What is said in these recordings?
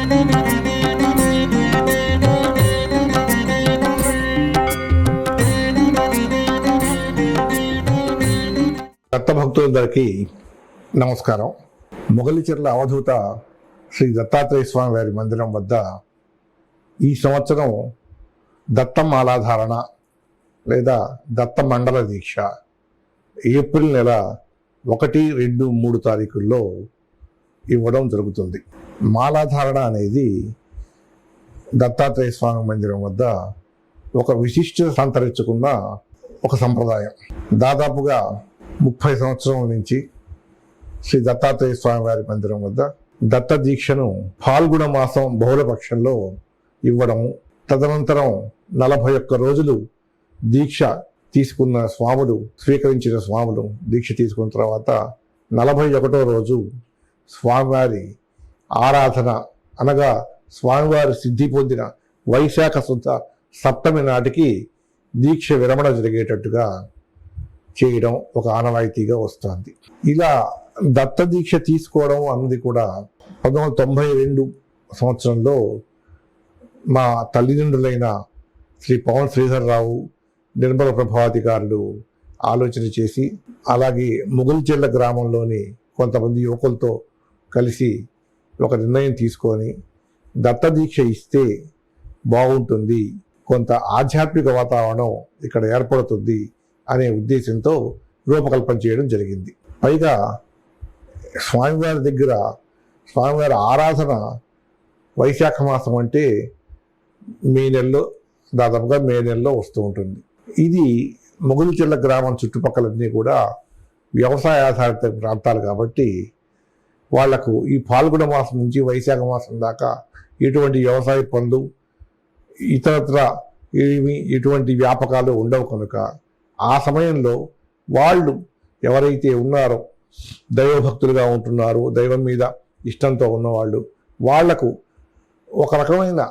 దత్తభక్తులందరికీ నమస్కారం. మొగలిచెర్ల అవధూత శ్రీ దత్తాత్రేయ స్వామి వారి మందిరం వద్ద ఈ సంవత్సరం దత్తమాలాధారణ లేదా దత్త మండల దీక్ష ఏప్రిల్ నెల 1, 2, 3 తారీఖుల్లో ఇవ్వడం జరుగుతుంది. మాలాధారణ అనేది దత్తాత్రేయ స్వామి మందిరం వద్ద ఒక విశిష్ట సంతరించుకున్న ఒక సంప్రదాయం. దాదాపుగా 30 సంవత్సరాల నుంచి శ్రీ దత్తాత్రేయ స్వామి వారి మందిరం వద్ద దత్త దీక్షను ఫాల్గుణ మాసం బహుళపక్షంలో ఇవ్వడము, తదనంతరం 41 రోజులు దీక్ష తీసుకున్న స్వాములు, స్వీకరించిన స్వాములు దీక్ష తీసుకున్న తర్వాత 41వ రోజు స్వామివారి ఆరాధన అనగా స్వామివారి సిద్ధి పొందిన వైశాఖ శుద్ధ సప్తమి నాటికి దీక్ష విరమణ జరిగేటట్టుగా చేయడం ఒక ఆనవాయితీగా వస్తుంది. ఇలా దత్త దీక్ష తీసుకోవడం అన్నది కూడా 1992 సంవత్సరంలో మా తల్లిదండ్రులైన శ్రీ పవన్ శ్రీధర్రావు, నిర్మల ప్రభావతికారులు ఆలోచన చేసి, అలాగే మొగలిచెర్ల గ్రామంలోని కొంతమంది యువకులతో కలిసి ఒక నిర్ణయం తీసుకొని దత్త దీక్ష ఇస్తే బాగుంటుంది, కొంత ఆధ్యాత్మిక వాతావరణం ఇక్కడ ఏర్పడుతుంది అనే ఉద్దేశంతో రూపకల్పన చేయడం జరిగింది. పైగా స్వామివారి దగ్గర స్వామివారి ఆరాధన వైశాఖ మాసం అంటే దాదాపుగా మే నెలలో వస్తూ ఉంటుంది. ఇది మొగలిచెర్ల గ్రామం చుట్టుపక్కలన్నీ కూడా వ్యవసాయ ఆధారిత ప్రాంతాలు కాబట్టి వాళ్లకు ఈ ఫాల్గుణ మాసం నుంచి వైశాఖ మాసం దాకా ఎటువంటి వ్యవసాయ పనులు ఇతరత్ర ఎటువంటి వ్యాపకాలు ఉండవు కనుక ఆ సమయంలో వాళ్ళు ఎవరైతే ఉన్నారో దైవభక్తులుగా ఉంటున్నారో, దైవం మీద ఇష్టంతో ఉన్నవాళ్ళు, వాళ్లకు ఒక రకమైన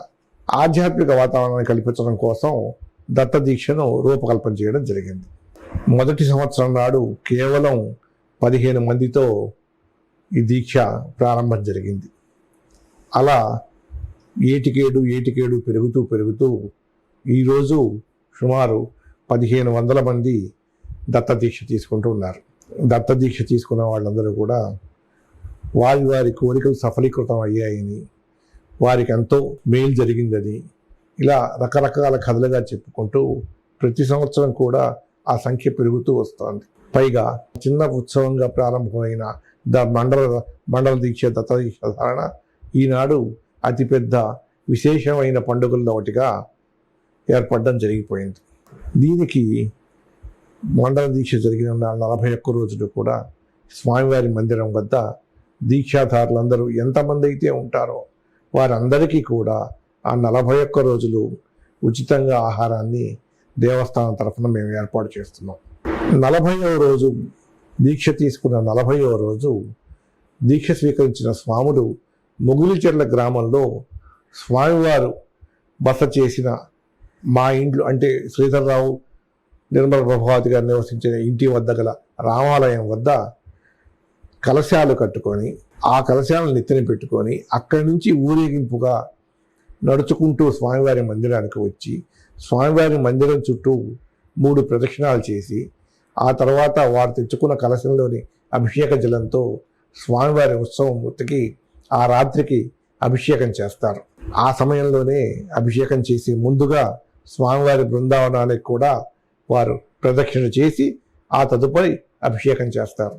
ఆధ్యాత్మిక వాతావరణాన్ని కల్పించడం కోసం దత్త దీక్షను రూపకల్పన చేయడం జరిగింది. మొదటి సంవత్సరం నాడు కేవలం 15 మందితో ఈ దీక్ష ప్రారంభం జరిగింది. అలా ఏటికేడు పెరుగుతూ ఈరోజు సుమారు 1500 మంది దత్త దీక్ష తీసుకుంటూ ఉన్నారు. దత్త దీక్ష తీసుకున్న వాళ్ళందరూ కూడా వారి కోరికలు సఫలీకృతం అయ్యాయని, వారికి ఎంతో మేలు జరిగిందని ఇలా రకరకాల కథలుగా చెప్పుకుంటూ ప్రతి సంవత్సరం కూడా ఆ సంఖ్య పెరుగుతూ వస్తుంది. పైగా చిన్న ఉత్సవంగా ప్రారంభమైన మండల దీక్ష దత్త దీక్ష ధారణ ఈనాడు అతిపెద్ద విశేషమైన పండుగల్లో ఒకటిగా ఏర్పడడం జరిగిపోయింది. దీనికి మండల దీక్ష జరిగిన 41 రోజులు కూడా స్వామివారి మందిరం వద్ద దీక్షాధారులందరూ ఎంతమంది అయితే ఉంటారో వారందరికీ కూడా ఆ 41 రోజులు ఉచితంగా ఆహారాన్ని దేవస్థానం తరఫున మేము ఏర్పాటు చేస్తున్నాం. 40వ రోజు దీక్ష తీసుకున్న 40వ రోజు దీక్ష స్వీకరించిన స్వాములు మొగలిచెర్ల గ్రామంలో స్వామివారు బస చేసిన మా ఇంట్లో అంటే శ్రీధర్రావు, నిర్మల ప్రభావతి గారు నివసించిన ఇంటి వద్ద గల రామాలయం వద్ద కలశాలు కట్టుకొని ఆ కలశాలను నెత్తిన పెట్టుకొని అక్కడి నుంచి ఊరేగింపుగా నడుచుకుంటూ స్వామివారి మందిరానికి వచ్చి స్వామివారి మందిరం చుట్టూ 3 ప్రదక్షిణాలు చేసి ఆ తర్వాత వారు తెచ్చుకున్న కలశంలోని అభిషేక జలంతో స్వామివారి ఉత్సవం మూర్తికి ఆ రాత్రికి అభిషేకం చేస్తారు. ఆ సమయంలోనే అభిషేకం చేసి ముందుగా స్వామివారి బృందావనానికి కూడా వారు ప్రదక్షిణ చేసి ఆ తదుపరి అభిషేకం చేస్తారు.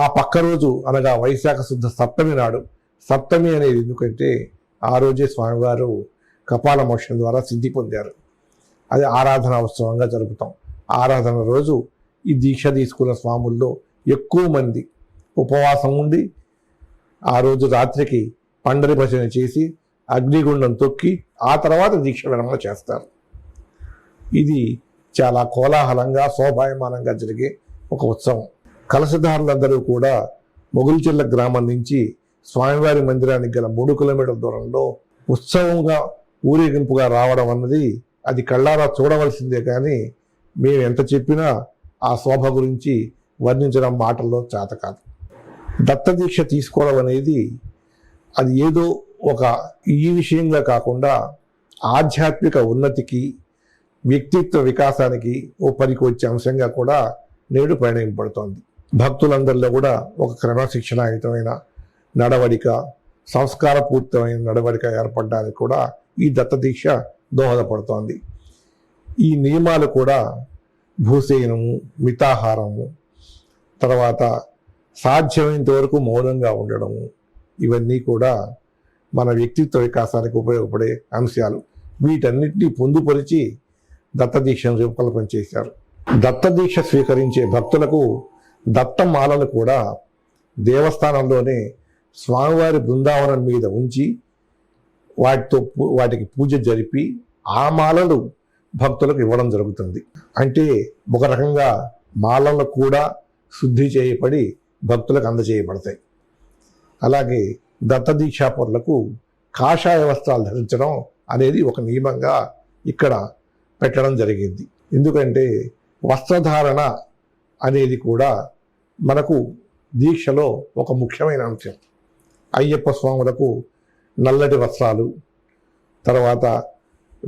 ఆ పక్క రోజు అనగా వైశాఖ శుద్ధ సప్తమి నాడు, సప్తమి అనేది ఎందుకంటే ఆ రోజే స్వామివారు కపాల మోక్షం ద్వారా సిద్ధి పొందారు. అది ఆరాధన ఉత్సవంగా జరుపుతాం. ఆరాధన రోజు ఈ దీక్ష తీసుకున్న స్వాముల్లో ఎక్కువ మంది ఉపవాసం ఉండి ఆ రోజు రాత్రికి పండరి భజన చేసి అగ్నిగుండం తొక్కి ఆ తర్వాత దీక్ష విరమణ చేస్తారు. ఇది చాలా కోలాహలంగా శోభాయమానంగా జరిగే ఒక ఉత్సవం. కలశధారులందరూ కూడా మొగలిచెర్ల గ్రామం నుంచి స్వామివారి మందిరానికి గల 3 కిలోమీటర్ల దూరంలో ఉత్సవంగా ఊరేగింపుగా రావడం అన్నది అది కళ్ళారా చూడవలసిందే. కానీ మేము ఎంత చెప్పినా ఆ శోభ గురించి వర్ణించడం మాటల్లో చేత కాదు. దత్త దీక్ష తీసుకోవడం అనేది అది ఏదో ఈ విషయంగా కాకుండా ఆధ్యాత్మిక ఉన్నతికి, వ్యక్తిత్వ వికాసానికి పనికి వచ్చే అంశంగా కూడా నేడు పరిగణింపబడుతోంది. భక్తులందరిలో కూడా ఒక క్రమశిక్షణాయుతమైన నడవడిక, సంస్కారపూరితమైన నడవడిక ఏర్పడడానికి కూడా ఈ దత్తదీక్ష దోహదపడుతోంది. ఈ నియమాలు కూడా భూసేనము, మితాహారము, తర్వాత సాధ్యమైనంత వరకు మౌనంగా ఉండడము, ఇవన్నీ కూడా మన వ్యక్తిత్వ వికాసానికి ఉపయోగపడే అంశాలు. వీటన్నిటినీ పొందుపరిచి దత్తదీక్షను రూపకల్పన చేశారు. దత్తదీక్ష స్వీకరించే భక్తులకు దత్తమాలను కూడా దేవస్థానంలోనే స్వామివారి బృందావనం మీద ఉంచి వాటికి పూజ జరిపి ఆ మాలలు భక్తులకు ఇవ్వడం జరుగుతుంది. అంటే ఒక రకంగా మాలలు కూడా శుద్ధి చేయబడి భక్తులకు అందజేయబడతాయి. అలాగే దత్తదీక్షాపరులకు కాషాయ వస్త్రాలు ధరించడం అనేది ఒక నియమంగా ఇక్కడ పెట్టడం జరిగింది. ఎందుకంటే వస్త్రధారణ అనేది కూడా మనకు దీక్షలో ఒక ముఖ్యమైన అంశం. అయ్యప్ప స్వాములకు నల్లటి వస్త్రాలు, తర్వాత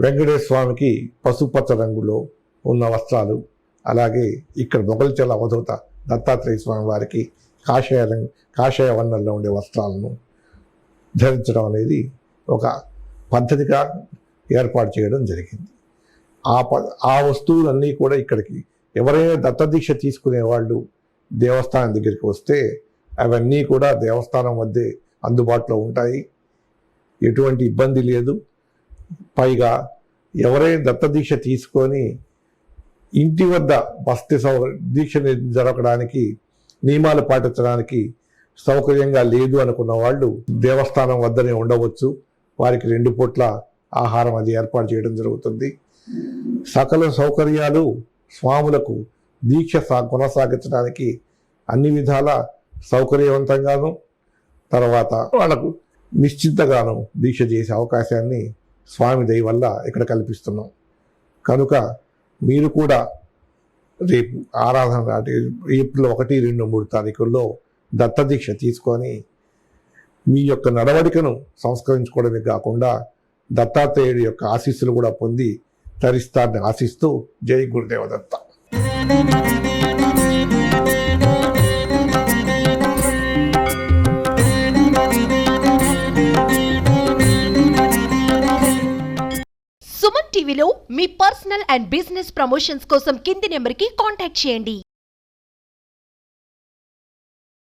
వెంకటేశ్వర స్వామికి పసుపచ్చ రంగులో ఉన్న వస్త్రాలు, అలాగే ఇక్కడ మొగల్చెల అవధూత దత్తాత్రేయ స్వామి వారికి కాషాయ వర్ణంలో ఉండే వస్త్రాలను ధరించడం అనేది ఒక పద్ధతిగా ఏర్పాటు చేయడం జరిగింది. ఆ వస్తువులన్నీ కూడా ఇక్కడికి ఎవరైనా దత్తదీక్ష తీసుకునే వాళ్ళు దేవస్థానం దగ్గరికి వస్తే అవన్నీ కూడా దేవస్థానం వద్దే అందుబాటులో ఉంటాయి. ఎటువంటి ఇబ్బంది లేదు. పైగా ఎవరైనా దత్తదీక్ష తీసుకొని ఇంటి వద్ద దీక్ష జరగడానికి, నియమాలు పాటించడానికి సౌకర్యంగా లేదు అనుకున్న వాళ్ళు దేవస్థానం వద్దనే ఉండవచ్చు. వారికి 2 పూట్ల ఆహారం అది ఏర్పాటు చేయడం జరుగుతుంది. సకల సౌకర్యాలు స్వాములకు దీక్ష కొనసాగించడానికి అన్ని విధాల సౌకర్యవంతంగాను, తర్వాత వాళ్ళకు నిశ్చింతగాను దీక్ష చేసే అవకాశాన్ని స్వామి దయ వల్ల ఇక్కడ కల్పిస్తున్నాం. కనుక మీరు కూడా రేపు ఆరాధన ఏప్రిల్ 1, 2, 3 తారీఖుల్లో దత్తదీక్ష తీసుకొని మీ యొక్క నడవడికను సంస్కరించుకోవడమే కాకుండా దత్తాత్రేయుడి యొక్క ఆశీస్సులు కూడా పొంది తరిస్తారని ఆశిస్తూ జై గురుదేవ దత్త. సుమన్ టీవీలో మీ పర్సనల్ అండ్ బిజినెస్ ప్రమోషన్స్ కోసం కింది నెంబర్కి కాంటాక్ట్ చేయండి.